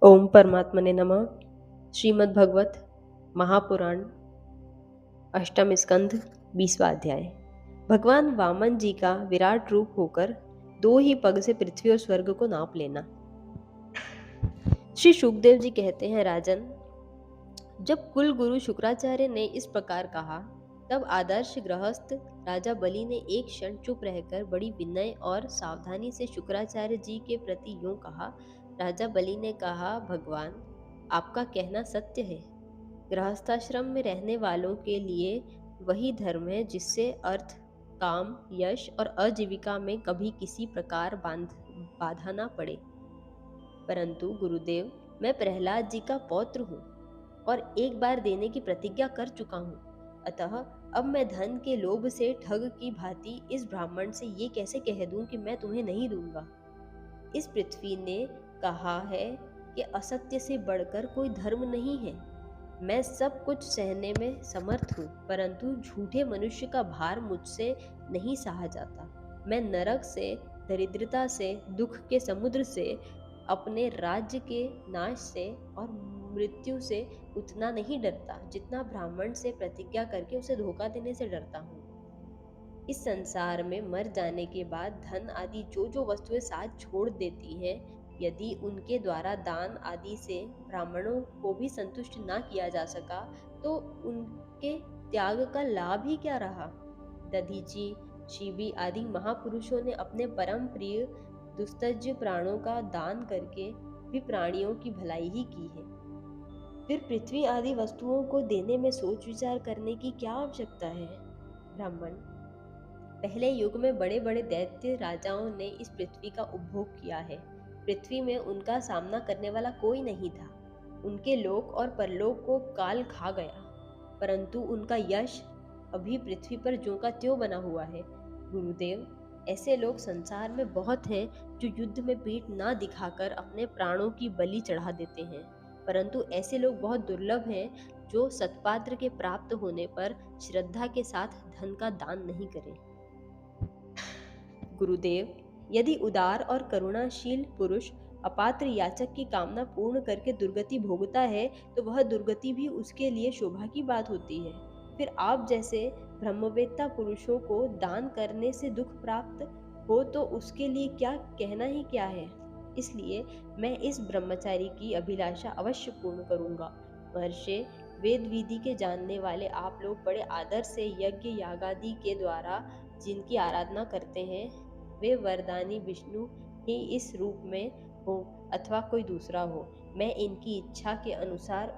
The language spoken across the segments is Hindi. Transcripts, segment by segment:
ओम परमात्मने नमः। श्रीमद् भगवत महापुराण अष्टम स्कंध 20वां अध्याय। भगवान वामन जी का विराट रूप होकर 2 ही पग से पृथ्वी और स्वर्ग को नाप लेना। श्री शुकदेव जी कहते हैं, राजन, जब कुल गुरु शुक्राचार्य ने इस प्रकार कहा, तब आदर्श गृहस्थ राजा बलि ने एक क्षण चुप रहकर बड़ी विनय और सावधानी से शुक्राचार्य जी के प्रति यूं कहा। राजा बलि ने कहा, भगवान, आपका कहना सत्य है। गृहस्थाश्रम में रहने वालों के लिए वही धर्म है जिससे अर्थ, काम, यश और आजीविका में कभी किसी प्रकार बाधा ना पड़े। परंतु गुरुदेव, मैं प्रहलाद जी का पौत्र हूँ और एक बार देने की प्रतिज्ञा कर चुका हूँ। अतः अब मैं धन के लोभ से ठग की भांति इस ब्राह्मण से ये कैसे कह दूं कि मैं तुम्हें नहीं दूंगा। इस पृथ्वी ने कहा है कि असत्य से बढ़कर कोई धर्म नहीं है। मैं सब कुछ सहने में समर्थ हूँ, परंतु झूठे मनुष्य का भार मुझसे नहीं सहा जाता। मैं नरक से, दरिद्रता से, दुख के समुद्र से, अपने राज्य के नाश से और मृत्यु से उतना नहीं डरता जितना ब्राह्मण से प्रतिज्ञा करके उसे धोखा देने से डरता हूँ। इस संसार में मर जाने के बाद धन आदि जो जो वस्तुएं साथ छोड़ देती हैं, यदि उनके द्वारा दान आदि से ब्राह्मणों को भी संतुष्ट ना किया जा सका, तो उनके त्याग का लाभ ही क्या रहा। दधीची, शिबी आदि महापुरुषों ने अपने परम प्रिय दुस्तज्य प्राणों का दान करके भी प्राणियों की भलाई ही की है। फिर पृथ्वी आदि वस्तुओं को देने में सोच विचार करने की क्या आवश्यकता है। ब्राह्मण, पहले युग में बड़े बड़े दैत्य राजाओं ने इस पृथ्वी का उपभोग किया है। पृथ्वी में उनका सामना करने वाला कोई नहीं था। उनके लोक और परलोक को काल खा गया, परंतु उनका यश अभी पृथ्वी पर ज्यों का त्यों बना हुआ है। गुरुदेव, ऐसे लोग संसार में बहुत हैं जो युद्ध में पीठ ना दिखाकर अपने प्राणों की बलि चढ़ा देते हैं, परंतु ऐसे लोग बहुत दुर्लभ हैं जो सत्पात्र के प्राप्त होने पर श्रद्धा के साथ धन का दान नहीं करें। गुरुदेव, यदि उदार और करुणाशील पुरुष अपात्र याचक की कामना पूर्ण करके दुर्गति भोगता है, तो वह दुर्गति भी उसके लिए शोभा की बात होती है। फिर आप जैसे ब्रह्मवेत्ता पुरुषों को दान करने से दुख प्राप्त हो तो उसके लिए क्या कहना ही क्या है। इसलिए मैं इस ब्रह्मचारी की अभिलाषा अवश्य पूर्ण करूंगा। महर्षि, वेद विधि के जानने वाले आप लोग बड़े आदर से यज्ञ यागादि के द्वारा जिनकी आराधना करते हैं, वे वरदानी विष्णु ही इस रूप में हो अथवा कोई दूसरा हो, मैं इनकी इच्छा के अनुसार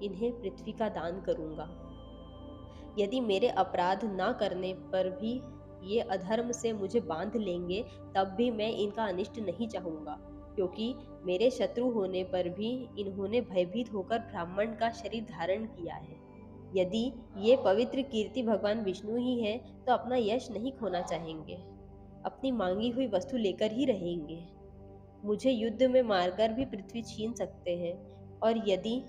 इन्हें पृथ्वी का दान करूंगा। यदि मेरे अपराध ना करने पर भी ये अधर्म से मुझे बांध लेंगे, तब भी मैं इनका अनिष्ट नहीं चाहूंगा, क्योंकि मेरे शत्रु होने पर भी इन्होंने भयभीत होकर ब्राह्मण का शरीर धारण किया है। यदि ये पवित्र कीर्ति भगवान विष्णु ही है, तो अपना यश नहीं खोना चाहेंगे, अपनी मांगी हुई वस्तु लेकर ही रहेंगे। मुझे युद्ध में मारकर भी पृथ्वी छीन सकते हैं, और यदि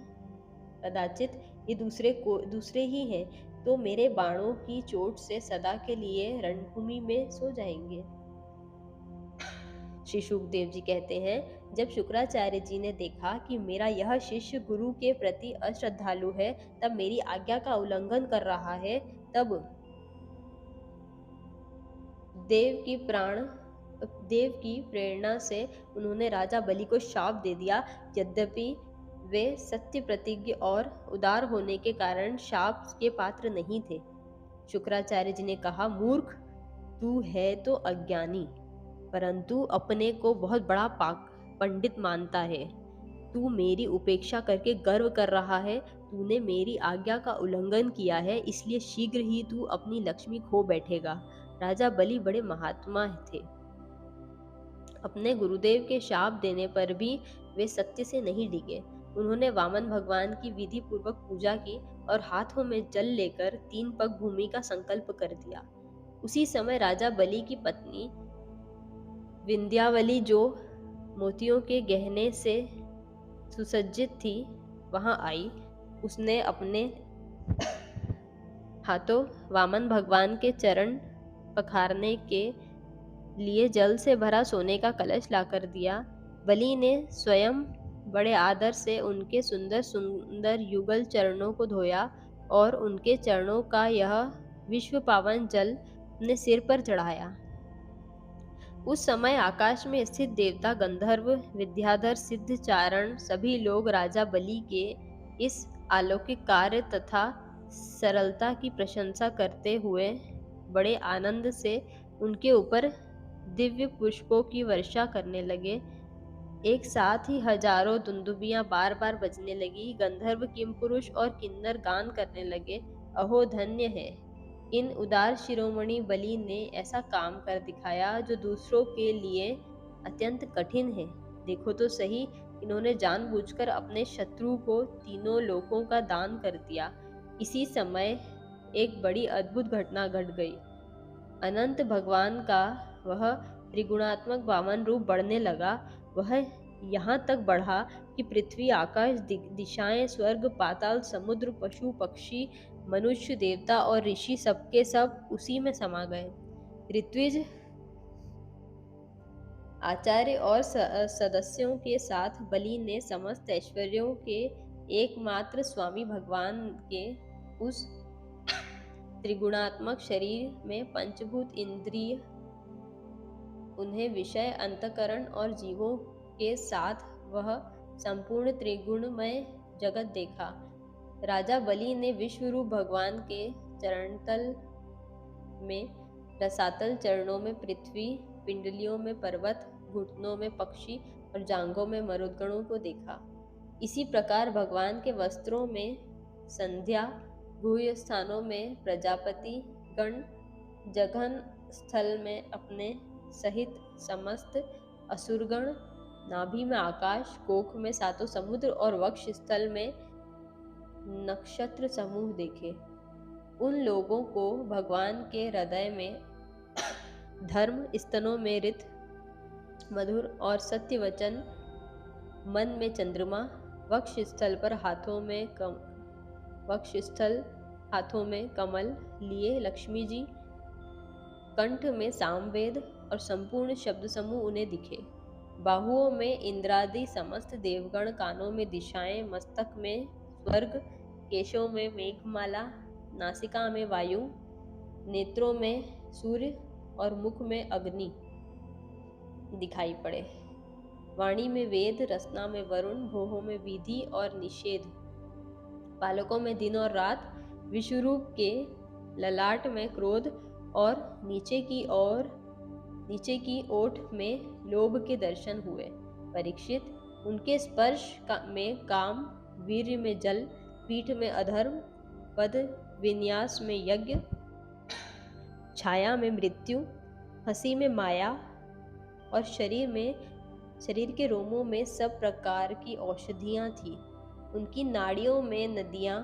कदाचित ये दूसरे ही हैं, तो मेरे बाणों की चोट से सदा के लिए रणभूमि में सो जाएंगे। श्री शुकदेव जी कहते हैं, जब शुक्राचार्य जी ने देखा कि मेरा यह शिष्य गुरु के प्रति अश्रद्धालु है, तब मेरी आज्ञा का उल्लंघन कर रहा है, तब देव की प्रेरणा से उन्होंने राजा बलि को शाप दे दिया। यद्यपि वे सत्य प्रतिज्ञ और उदार होने के कारण शाप के पात्र नहीं थे। शुक्राचार्य जी ने कहा, मूर्ख, तू है तो अज्ञानी, परंतु अपने को बहुत बड़ा पंडित मानता है। तू मेरी उपेक्षा करके गर्व कर रहा है। तूने मेरी आज्ञा का उल्लंघन किया है, इसलिए शीघ्र ही तू अपनी लक्ष्मी खो बैठेगा। राजा बलि बड़े महात्मा थे। अपने गुरुदेव के शाप देने पर भी वे सत्य से नहीं डिगे। उन्होंने वामन भगवान की विधि पूर्वक पूजा की और हाथों में जल लेकर 3 पग भूमि का संकल्प कर दिया। उसी समय राजा बलि की पत्नी विंध्यावली, जो मोतियों के गहने से सुसज्जित थी, वहां आई। उसने अपने हाथों वामन भगवान के चरण पखारने के लिए जल से भरा सोने का कलश लाकर दिया। बलि ने स्वयं बड़े आदर से उनके सुंदर सुंदर युगल चरणों को धोया और उनके चरणों का यह विश्व पावन जल अपने सिर पर चढ़ाया। उस समय आकाश में स्थित देवता, गंधर्व, विद्याधर, सिद्ध, चारण सभी लोग राजा बलि के इस अलौकिक कार्य तथा सरलता की प्रशंसा करते हुए बड़े आनंद से उनके ऊपर दिव्य पुष्पों की वर्षा करने लगे। एक साथ ही हजारों दुंदुभियां बार बार बजने लगी। गंधर्व, किमपुरुष और किन्नर गान करने लगे, अहो धन्य है इन उदार शिरोमणि बलि ने ऐसा काम कर दिखाया जो दूसरों के लिए अत्यंत कठिन है। देखो तो सही, इन्होंने जानबूझकर अपने शत्रु को तीनों लोकों का दान कर दिया। इसी समय एक बड़ी अद्भुत घटना घट गई। अनंत भगवान का वह त्रिगुणात्मक वामन रूप बढ़ने लगा। वह यहाँ तक बढ़ा कि पृथ्वी, आकाश, दिशाएं, स्वर्ग, पाताल, समुद्र, पशु, पक्षी, मनुष्य, देवता और ऋषि सबके सब उसी में समा गए। ऋत्विज, आचार्य और सदस्यों के साथ बलि ने समस्त ऐश्वर्यों के एकमात्र स्वामी भगवान के उस त्रिगुणात्मक शरीर में पंचभूत इंद्रिय, उन्हें विषय, अंतकरण और जीवों के साथ वह संपूर्ण त्रिगुणमय जगत देखा। राजा बलि ने विश्वरूप भगवान के चरणतल में, रसातल चरणों में पृथ्वी, पिंडलियों में पर्वत, घुटनों में पक्षी और जांघों में मरुदगणों को देखा। इसी प्रकार भगवान के वस्त्रों में संध्या, गुह्य स्थानों में प्रजापति गण, जघन स्थल में अपने सहित समस्त असुरगण, नाभि में आकाश, कोख में सातों समुद्र और वक्ष स्थल में नक्षत्र समूह देखे। उन लोगों को भगवान के हृदय में धर्म, स्तनों में ऋत, मधुर और सत्य वचन, मन में चंद्रमा, वक्ष स्थल हाथों में कमल लिए लक्ष्मी जी, कंठ में सामवेद और संपूर्ण शब्द समूह उन्हें दिखे। बाहुओं में इंद्रादि समस्त देवगण, कानों में दिशाएं, मस्तक में स्वर्ग, केशों में मेघमाला, नासिका में वायु, नेत्रों में सूर्य और मुख में अग्नि दिखाई पड़े। वाणी में वेद, रसना में वरुण, भोहों में विधि और निषेध, बालकों में दिन और रात, विश्वरूप के ललाट में क्रोध और नीचे की ओठ में लोभ के दर्शन हुए। परीक्षित, उनके स्पर्श में काम, वीर्य में जल, पीठ में अधर्म, पद विन्यास में यज्ञ, छाया में मृत्यु, हंसी में माया और शरीर के रोमों में सब प्रकार की औषधियां थी। उनकी नाड़ियों में नदियां,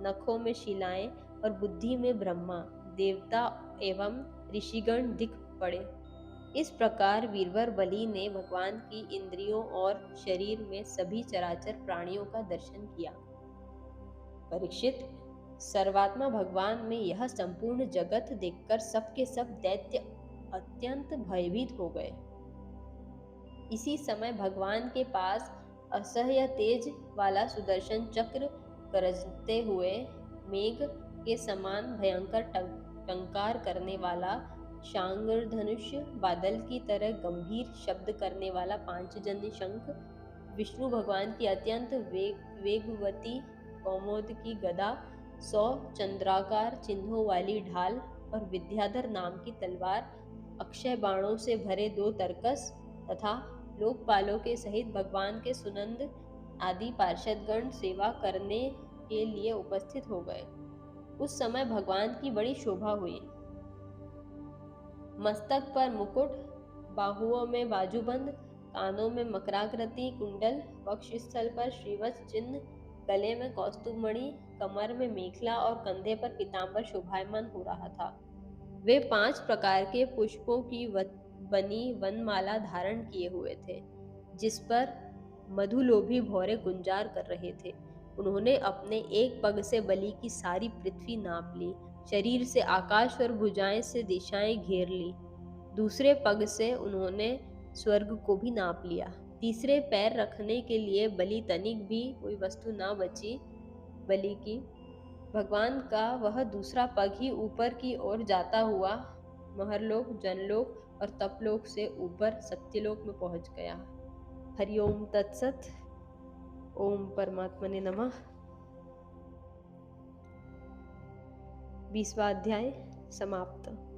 नखों में शिलाएं और बुद्धि में ब्रह्मा, देवता एवं ऋषिगण दिख पड़े। इस प्रकार वीरवर बलि ने भगवान की इंद्रियों और शरीर में सभी चराचर प्राणियों का दर्शन किया। परीक्षित, सर्वात्मा भगवान में यह संपूर्ण जगत देखकर सबके सब दैत्य अत्यंत भयभीत हो गए। इसी समय भगवान के पास असह्य तेज वाला सुदर्शन चक्र गरजते हुए मेघ के समान भयंकर टंकार करने वाला शांगधनुष, बादल की तरह गंभीर शब्द करने वाला पांचजन्य शंख, विष्णु भगवान की अत्यंत वेगवती कौमोद की गदा, 100 चंद्राकार चिन्हों वाली ढाल और विद्याधर नाम की तलवार, अक्षय बाणों से भरे 2 तरकस तथा लोकपालों के सहित भगवान के सुनंद आदि पार्षदगण सेवा करने के लिए उपस्थित हो गए। उस समय भगवान की बड़ी शोभा हुई। मस्तक पर मुकुट, बाहुओं में बाजूबंद, कानों में मकराकृति कुंडल, वक्षस्थल पर श्रीवत्स चिन्ह, गले में कौस्तुभमणि, कमर में मेखला और कंधे पर पीतांबर शोभायमान हो रहा था। वे 5 प्रकार के पुष्पों की बनी वनमाला धारण किए हुए थे, जिस पर मधुलोभी भौरे गुंजार कर रहे थे। उन्होंने अपने एक पग से बलि की सारी पृथ्वी नाप ली, शरीर से आकाश और भुजाएं से दिशाएं घेर ली। दूसरे पग से उन्होंने स्वर्ग को भी नाप लिया। तीसरे पैर रखने के लिए बलि तनिक भी कोई वस्तु ना बची, बलि की। भगवान का वह दूसरा पग ही ऊपर की ओर जाता हुआ महरलोक, जनलोक और तपलोक से ऊपर सत्यलोक में पहुंच गया। हरिओम तत्सत। ओम परमात्मने नमः। 20वां अध्याय समाप्त।